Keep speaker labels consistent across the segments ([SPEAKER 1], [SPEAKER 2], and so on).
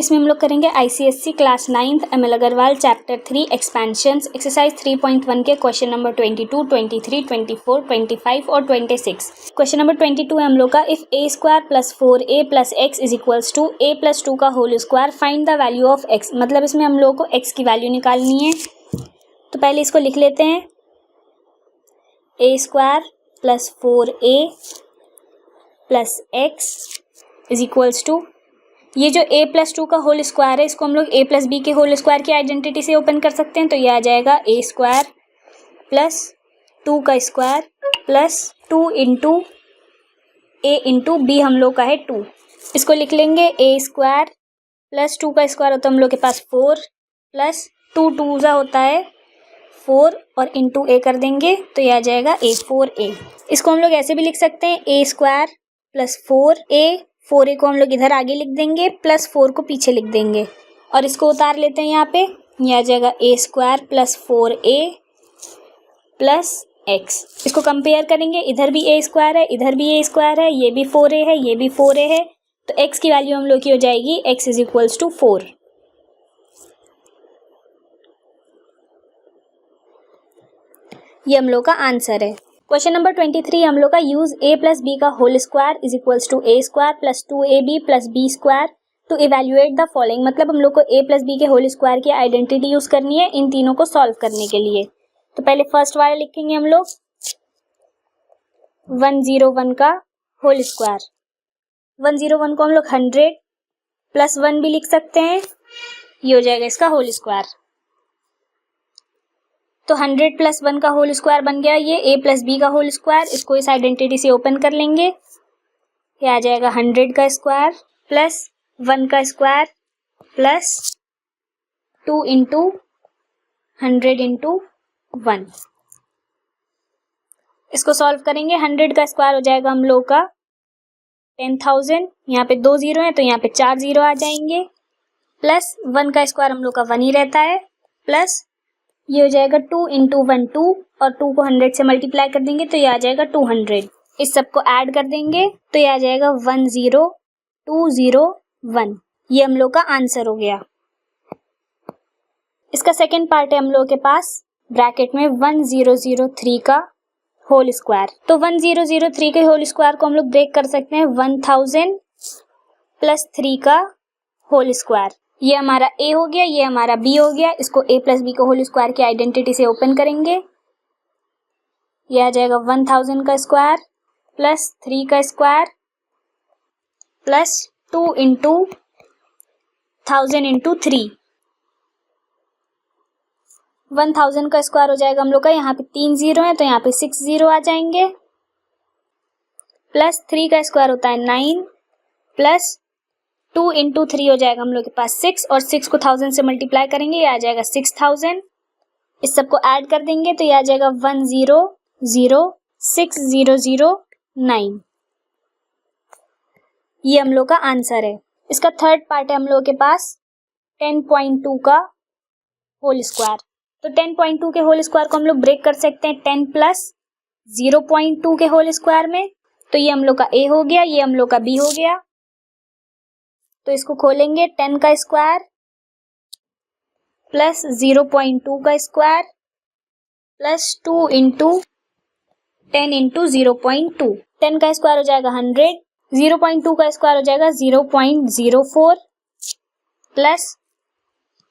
[SPEAKER 1] इसमें हम लोग करेंगे ICSE class 9th ML Agarwal chapter 3 expansions exercise 3.1 के क्वेश्चन नंबर 22, 23, 24, 25 और 26। क्वेश्चन नंबर 22 है हम लोग का, if a square plus 4a plus x is equals to a plus 2 का whole square find the value of x। मतलब इसमें हम लोग को x की वैल्यू निकालनी है। तो पहले इसको लिख लेते हैं, a square plus 4a plus x is equals to, ये जो a प्लस 2 का होल स्क्वायर है इसको हम लोग a प्लस बी के होल स्क्वायर की आइडेंटिटी से ओपन कर सकते हैं। तो ये आ जाएगा a स्क्वायर प्लस 2 का square plus 2 into a into b हम लोग का है 2। इसको लिख लेंगे a स्क्वायर प्लस 2 का स्क्वायर होता है हम लोग के पास 4 प्लस 2 2 ज़ा होता है 4 और इंटू a कर देंगे तो ये आ जाएगा a 4a। इसको हम लोग ऐसे भी लिख सकते हैं, a स्क्वायर प्लस 4a को हम लोग इधर आगे लिख देंगे प्लस 4 को पीछे लिख देंगे और इसको उतार लेते हैं यहाँ पे। ये आ जाएगा a square plus 4a plus x. इसको कंपेयर करेंगे, इधर भी a स्क्वायर है इधर भी a स्क्वायर है, ये भी 4a है ये भी 4a है, तो x की वैल्यू हम लोग की हो जाएगी x इज इक्वल्स टू 4। ये हम लोग का आंसर है। क्वेश्चन नंबर 23 हम लोग का, यूज a प्लस बी का whole square is equals to a square plus 2ab plus b square to evaluate the following. मतलब हम लोग को a प्लस बी के होल स्क्वायर की आइडेंटिटी यूज करनी है इन तीनों को सॉल्व करने के लिए। तो पहले फर्स्ट वाला लिखेंगे हम लोग 101 का होल स्क्वायर। 101 को हम लोग 100 प्लस 1 भी लिख सकते हैं, ये हो जाएगा इसका होल स्क्वायर। तो 100 प्लस 1 का होल स्क्वायर बन गया ये a प्लस बी का होल स्क्वायर। इसको इस आइडेंटिटी से ओपन कर लेंगे, ये आ जाएगा 100 का स्क्वायर प्लस 1 का स्क्वायर प्लस 2 इंटू 100 इंटू 1। इसको सॉल्व करेंगे, 100 का स्क्वायर हो जाएगा हम लोग का 10,000, यहाँ पे 2 जीरो है तो यहाँ पे 4 जीरो आ जाएंगे, प्लस 1 का स्क्वायर हम लोग का 1 ही रहता है, प्लस ये हो जाएगा 2 इंटू 1 2 और 2 को 100 से मल्टीप्लाई कर देंगे तो ये आ जाएगा 200। इस सबको ऐड कर देंगे तो ये आ जाएगा 10201। ये हम लोग का आंसर हो गया। इसका सेकंड पार्ट है हम लोग के पास ब्रैकेट में 1003 का होल स्क्वायर। तो 1003 के होल स्क्वायर को हम लोग ब्रेक कर सकते हैं 1000 प्लस 3 का होल स्क्वायर। ये हमारा a हो गया, ये हमारा b हो गया। इसको a प्लस बी को होल स्क्वायर की आइडेंटिटी से ओपन करेंगे, ये आ जाएगा 1000 का स्क्वायर प्लस 3 का स्क्वायर प्लस 2 इंटू 1000 इंटू 3। 1000 का स्क्वायर हो जाएगा हम लोग का, यहाँ पे 3 जीरो है तो यहाँ पे 6 जीरो आ जाएंगे, प्लस 3 का स्क्वायर होता है 9 प्लस 2 इंटू 3 हो जाएगा हम लोग के पास 6 और 6 को 1000 से मल्टीप्लाई करेंगे, ये आ जाएगा 6000। इस सबको ऐड कर देंगे तो ये आ जाएगा 1006,009। ये हम लोग का आंसर है। इसका थर्ड पार्ट है हम लोग के पास 10.2 का होल स्क्वायर। तो 10.2 के होल स्क्वायर को हम लोग ब्रेक कर सकते हैं 10 प्लस 0.2 के होल स्क्वायर में। तो ये हम लोग का a हो गया, ये हम लोग का b हो गया। तो इसको खोलेंगे 10 का स्क्वायर प्लस 0.2 का स्क्वायर प्लस 2 इंटू 10 इंटू 0.2। 10 का स्क्वायर हो जाएगा 100, 0.2 का स्क्वायर हो जाएगा 0.04 प्लस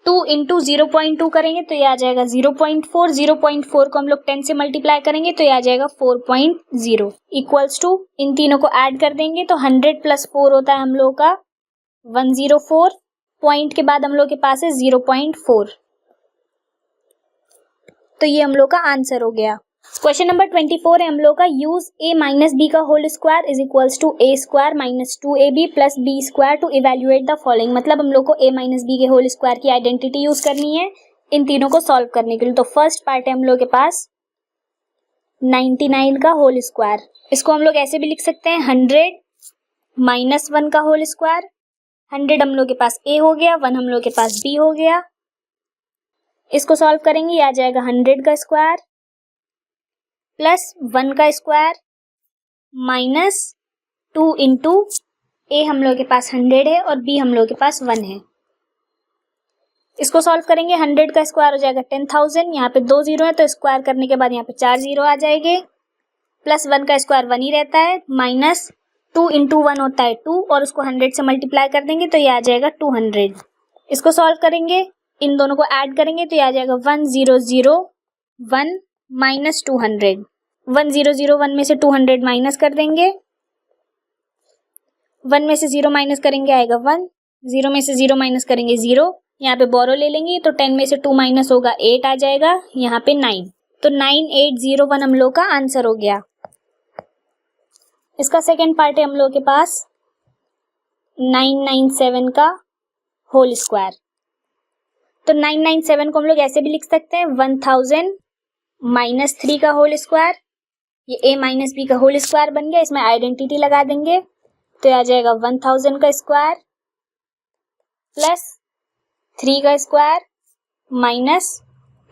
[SPEAKER 1] 2 इंटू 0.2 करेंगे तो ये आ जाएगा 0.4। 0.4 को हम लोग 10 से मल्टीप्लाई करेंगे तो ये आ जाएगा 4.0 इक्वल्स टू, इन तीनों को ऐड कर देंगे तो 100 प्लस 4 होता है हम लोग का 104। पॉइंट के बाद हम लोग के पास है 0.4। तो ये हम लोग का आंसर हो गया। क्वेश्चन नंबर 24 है हम लोग का, यूज a माइनस बी का whole square is equals to a square minus 2ab plus b square to evaluate the following. मतलब हम लोग को a माइनस बी के होल स्क्वायर की आइडेंटिटी यूज करनी है इन तीनों को सॉल्व करने के लिए। तो फर्स्ट पार्ट है हम लोग के पास 99 का होल स्क्वायर। इसको हम लोग ऐसे भी लिख सकते हैं 100 माइनस 1 का होल स्क्वायर। 100 हम लोग के पास a हो गया, 1 हम लोग के पास b हो गया। इसको सॉल्व करेंगे, ये आ जाएगा 100 का स्क्वायर प्लस 1 का स्क्वायर माइनस 2 इंटू a हम लोग के पास 100 है और b हम लोग के पास 1 है। इसको सॉल्व करेंगे, 100 का स्क्वायर हो जाएगा 10,000, यहाँ पे 2 जीरो है तो स्क्वायर करने के बाद यहाँ पे 4 जीरो आ जाएंगे, प्लस 1 का स्क्वायर 1 ही रहता है, माइनस 2 इंटू 1 होता है 2 और उसको 100 से मल्टीप्लाई कर देंगे तो ये आ जाएगा 200। इसको सॉल्व करेंगे, इन दोनों को ऐड करेंगे तो ये आ जाएगा 1001 माइनस 200। 1001 में से 200 माइनस कर देंगे, 1 में से 0 माइनस करेंगे आएगा 1, 0 में से 0 माइनस करेंगे 0, यहाँ पे बोरो ले लेंगे तो 10 में से 2 माइनस होगा 8 आ जाएगा, यहाँ पे 9, तो 9801 हम लोग का आंसर हो गया। इसका सेकंड पार्ट है हम लोग के पास 997 का होल स्क्वायर। तो 997 को हम लोग ऐसे भी लिख सकते हैं 1000 माइनस 3 का होल स्क्वायर, ये a माइनस बी का होल स्क्वायर बन गया, इसमें आइडेंटिटी लगा देंगे तो आ जाएगा 1000 का स्क्वायर प्लस 3 का स्क्वायर माइनस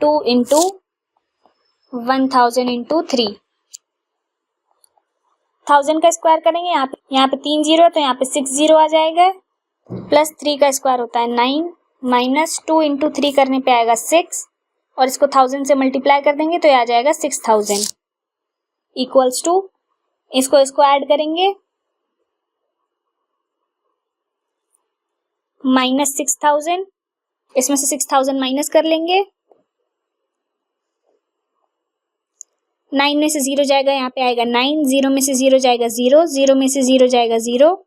[SPEAKER 1] 2 इंटू 1000 इंटू 3, 1000 का स्क्वायर करेंगे, यहाँ पे 3 जीरो है तो यहाँ पे 6 जीरो आ जाएगा, प्लस 3 का स्क्वायर होता है 9 माइनस 2 इंटू 3 करने पे आएगा 6 और इसको 1000 से मल्टीप्लाई कर देंगे तो ये आ जाएगा 6000 इक्वल्स टू, इसको ऐड करेंगे माइनस 6000, इसमें से 6000 माइनस कर लेंगे, 9 में से 0 जाएगा, यहाँ पे आएगा 9, 0 में से 0 जाएगा 0, 0 में से 0 जाएगा 0,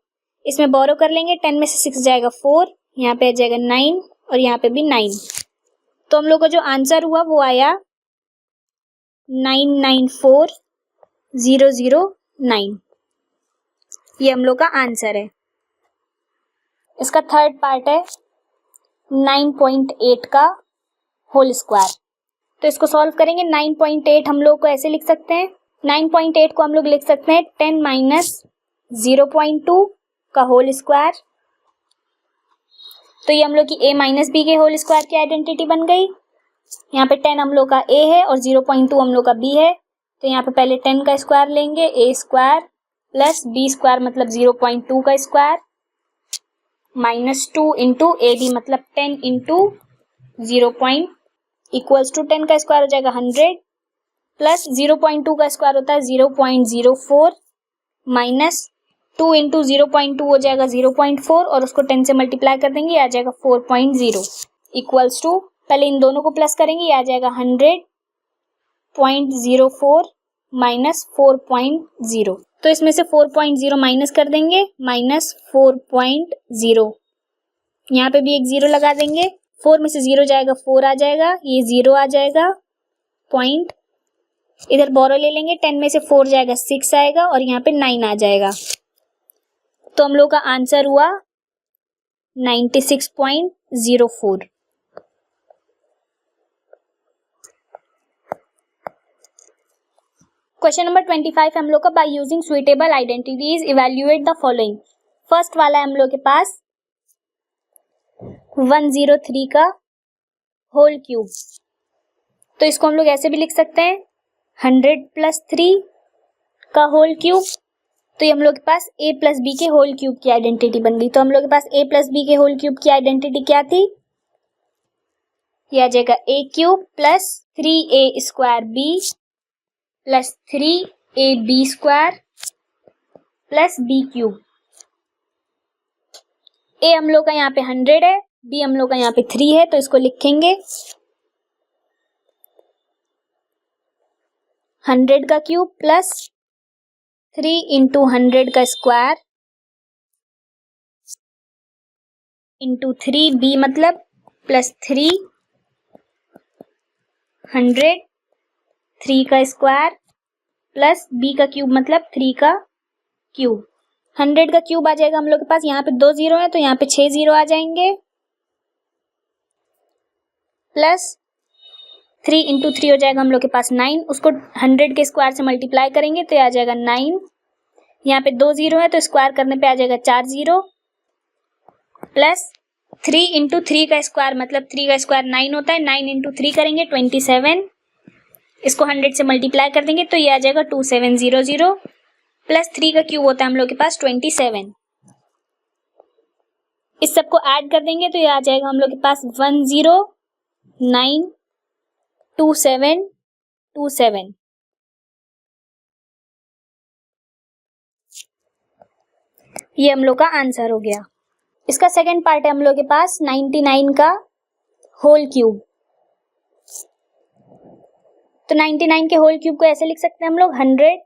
[SPEAKER 1] इसमें बोरो कर लेंगे, 10 में से 6 जाएगा 4, यहाँ पे आ जाएगा 9 और यहाँ पे भी 9, तो हम लोग का जो आंसर हुआ वो आया 994009, ये हम लोग का आंसर है। इसका थर्ड पार्ट है 9.8 का होल स्क्वायर। तो इसको सॉल्व करेंगे, 9.8 हम लोग को ऐसे लिख सकते हैं, 9.8 को हम लोग लिख सकते हैं 10 माइनस 0.2 का होल स्क्वायर, तो ये हम लोग की a माइनस बी के होल स्क्वायर की आइडेंटिटी बन गई। यहाँ पे 10 हम लोग का a है और 0.2 हम लोग का b है, तो यहाँ पे पहले 10 का स्क्वायर लेंगे, a square plus b square मतलब 0.2 का square minus 2 into a b मतलब 10 इंटू 0. इक्वल्स टू 10 का स्क्वायर हो जाएगा 100 प्लस 0.2 का स्क्वायर होता है 0.04 माइनस 2 इंटू 0.2 हो जाएगा 0.4 और उसको 10 से मल्टीप्लाई कर देंगे, आ जाएगा 4.0 इक्वल्स टू, पहले इन दोनों को प्लस करेंगे, ये आ जाएगा 100.04 माइनस 4.0, तो इसमें से 4.0 माइनस कर देंगे, माइनस 4.0, यहाँ पे भी एक 0 लगा देंगे, 4 में से 0 जाएगा 4 आ जाएगा, ये 0 आ जाएगा, पॉइंट इधर बोरो ले लेंगे, 10 में से 4 जाएगा 6 आएगा और यहाँ पे 9 आ जाएगा, तो हम लोग का आंसर हुआ 96.04। क्वेश्चन नंबर 25 हम लोग का by using suitable identities evaluate the following. First वाला है हम लोग के पास 103 का होल क्यूब, तो इसको हम लोग ऐसे भी लिख सकते हैं 100 प्लस 3 का होल क्यूब, तो ये हम लोग के पास a प्लस बी के होल क्यूब की आइडेंटिटी बन गई। तो हम लोग के पास a प्लस बी के होल क्यूब की आइडेंटिटी क्या थी, ये आ जाएगा a cube plus 3a square b plus 3ab square plus b cube. a हम लोग का यहाँ पे 100 है, b हम लोग का यहाँ पे 3 है, तो इसको लिखेंगे 100 का क्यूब प्लस 3 इंटू 100 का स्क्वायर इंटू 3b मतलब प्लस 300 3 का स्क्वायर प्लस b का क्यूब मतलब 3 का क्यूब। 100 का क्यूब आ जाएगा हम लोग के पास, यहाँ पे 2 जीरो है तो यहाँ पे 6 जीरो आ जाएंगे, प्लस 3 इंटू 3 हो जाएगा हम लोग के पास 9, उसको 100 के स्क्वायर से मल्टीप्लाई करेंगे तो आ जाएगा 9, यहाँ पे 2 जीरो है तो स्क्वायर करने पे आ जाएगा 4 जीरो, प्लस 3 इंटू 3 का स्क्वायर मतलब 3 का स्क्वायर 9 होता है, 9 इंटू 3 करेंगे 27, इसको 100 से मल्टीप्लाई कर देंगे तो ये आ जाएगा 2700 प्लस 3 का क्यूब होता है हम लोग के पास 27, इस सबको ऐड कर देंगे तो ये आ जाएगा हम लोग के पास 10922727। ये हम लोग का आंसर हो गया। इसका सेकंड पार्ट है हम लोग के पास 99 का होल क्यूब। तो 99 के होल क्यूब को ऐसे लिख सकते हैं हम लोग 100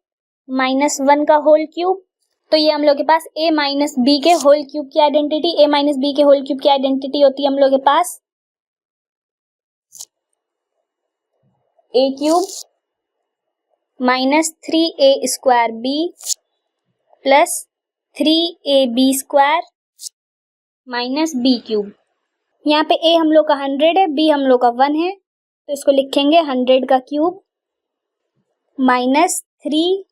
[SPEAKER 1] माइनस 1 का होल क्यूब। तो ये हम लोग के पास a माइनस बी के होल क्यूब की आइडेंटिटी, a माइनस बी के होल क्यूब की आइडेंटिटी होती है हम लोग के पास a cube minus 3a square b plus 3ab square minus b cube. यहाँ पे a हम लोग का 100 है, b हम लोग का 1 है, तो इसको लिखेंगे 100 का क्यूब माइनस 3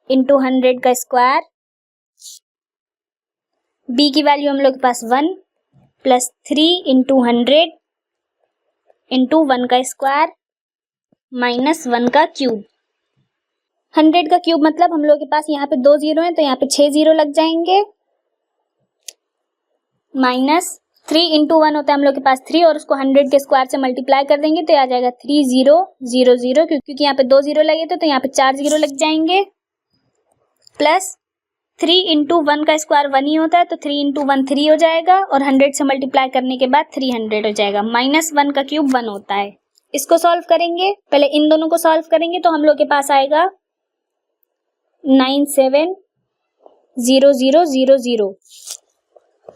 [SPEAKER 1] इंटू 100 का स्क्वायर, b की वैल्यू हम लोग के पास 1 प्लस 3 इंटू 100 इंटू 1 का स्क्वायर माइनस 1 का क्यूब। 100 का क्यूब मतलब हम लोग के पास यहाँ पे 2 जीरो है तो यहाँ पे 6 जीरो लग जाएंगे, माइनस 3 इंटू 1 होता है हम लोग के पास 3 और उसको 100 के स्क्वायर से मल्टीप्लाई कर देंगे तो आ जाएगा 3000, क्योंकि यहाँ पे 2 जीरो लगे थे तो यहाँ पे 4 जीरो लग जाएंगे, प्लस 3 इंटू 1 का स्क्वायर 1 ही होता है तो 3 इंटू 1 3 हो जाएगा और 100 से मल्टीप्लाई करने के बाद 300 हो जाएगा, माइनस 1 का क्यूब 1 होता है। इसको सॉल्व करेंगे, पहले इन दोनों को सॉल्व करेंगे तो हम लोग के पास आएगा 970000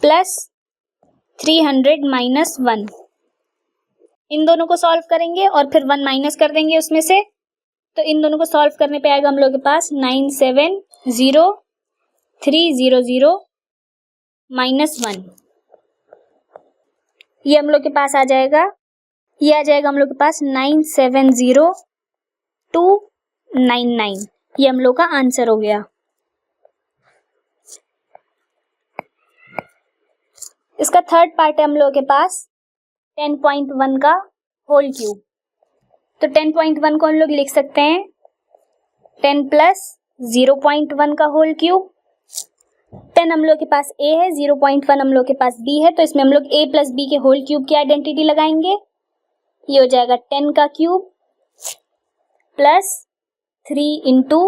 [SPEAKER 1] प्लस 300 माइनस 1। इन दोनों को सॉल्व करेंगे और फिर 1 माइनस कर देंगे उसमें से, तो इन दोनों को सॉल्व करने पे आएगा हम लोग के पास 970300 माइनस 1। ये हम लोग के पास आ जाएगा, ये आ जाएगा हम लोग के पास 970299। ये हम लोग का आंसर हो गया। इसका थर्ड पार्ट है हम लोग के पास 10.1 का होल क्यूब। तो 10.1 को हम लोग लिख सकते हैं 10 प्लस 0.1 का होल क्यूब। 10 हम लोग के पास a है, 0.1 हम लोग के पास b है, तो इसमें हम लोग a प्लस b के होल क्यूब की आइडेंटिटी लगाएंगे। ये हो जाएगा 10 का क्यूब प्लस 3 इंटू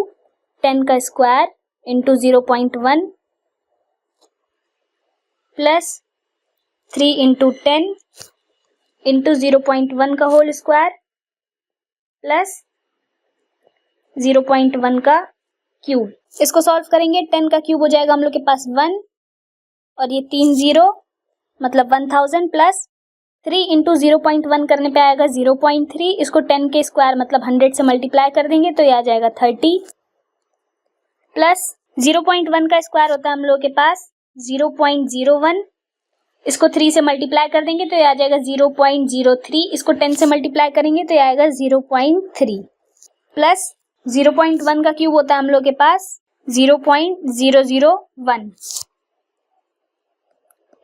[SPEAKER 1] 10 का square into 0.1 plus 3 into 10 into 0.1 का होल स्क्वायर प्लस 0.1 का क्यूब। इसको सॉल्व करेंगे, 10 का क्यूब हो जाएगा हम लोग के पास 1 और ये 3 जीरो मतलब 1000 प्लस 3 इंटू 0.1 करने पे आएगा 0.3, इसको 10 के स्क्वायर मतलब 100 से मल्टीप्लाई कर देंगे तो ये आ जाएगा 30 प्लस 0.1 का स्क्वायर होता है हम लोग के पास 0.01, इसको 3 से मल्टीप्लाई कर देंगे तो ये आ जाएगा 0.03, इसको 10 से मल्टीप्लाई करेंगे तो ये आएगा 0.3 प्लस 0.1 का क्यूब होता है हम लोग के पास 0.001।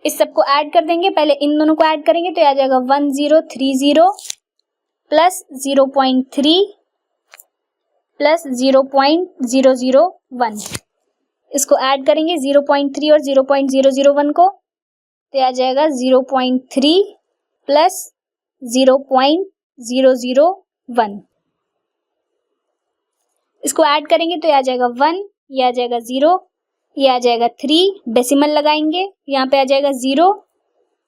[SPEAKER 1] इस सबको ऐड कर देंगे, पहले इन दोनों को ऐड करेंगे तो आ जाएगा 1030 प्लस 0.3 प्लस 0.001। इसको ऐड करेंगे 0.3 और 0.001 को तो आ जाएगा 0.3 प्लस 0.001। इसको ऐड करेंगे तो आ जाएगा 1, ये आ जाएगा 0, ये आ जाएगा 3, डेसिमल लगाएंगे, यहाँ पे आ जाएगा 0,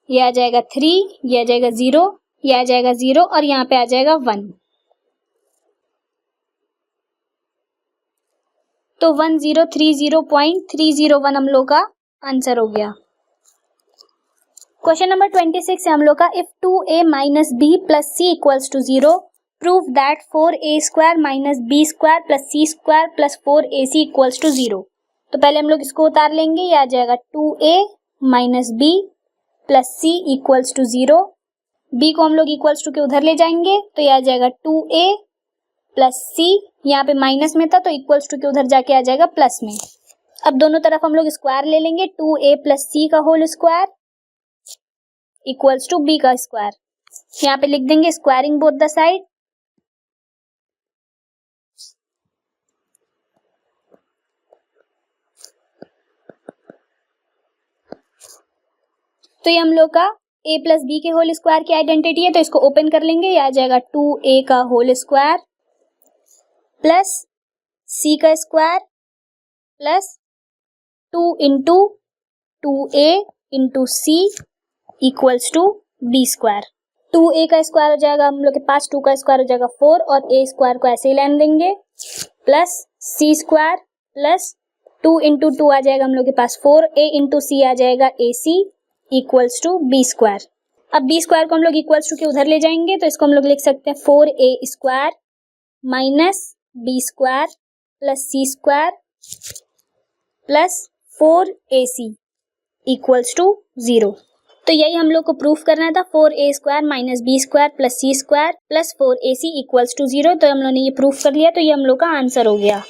[SPEAKER 1] ये आ जाएगा 3, ये आ जाएगा 0, ये आ जाएगा 0 और यहाँ पे आ जाएगा 1। तो 1030.301 हम लोग का आंसर हो गया। क्वेश्चन नंबर 26 है हम लोग का, if 2a minus b plus c equals to 0 prove that 4a square minus b square plus c square plus 4ac equals to 0। तो पहले हम लोग इसको उतार लेंगे, ये आ जाएगा 2a minus b plus c equals to 0, b को हम लोग इक्वल्स टू के उधर ले जाएंगे तो ये आ जाएगा 2a प्लस c, यहाँ पे माइनस में था तो इक्वल्स टू के उधर जाके आ जाएगा प्लस में। अब दोनों तरफ हम लोग स्क्वायर ले लेंगे, 2a प्लस c का whole square equals to b का स्क्वायर, यहाँ पे लिख देंगे स्क्वायरिंग बोथ द साइड, तो ये हम लोग का a प्लस बी के होल स्क्वायर की आइडेंटिटी है, तो इसको ओपन कर लेंगे। ये आ जाएगा 2a का होल स्क्वायर प्लस c का square plus 2 into 2a into c equals to b square. 2a का स्क्वायर हो जाएगा हम लोग के पास, 2 का स्क्वायर हो जाएगा 4 और a स्क्वायर को ऐसे ही लेने देंगे plus c square plus 2 into 2 आ जाएगा हम लोग के पास 4a इंटू c आ जाएगा ac equals to b square. अब b स्क्वायर को हम लोग इक्वल्स टू के उधर ले जाएंगे, तो इसको हम लोग लिख सकते हैं 4a square minus b square plus c square plus 4ac equals to 0। तो यही हम लोग को प्रूफ करना था, 4a square minus b square plus c square plus 4ac equals to 0। तो हम लोगों ने ये प्रूफ कर लिया, तो ये हम लोग का आंसर हो गया।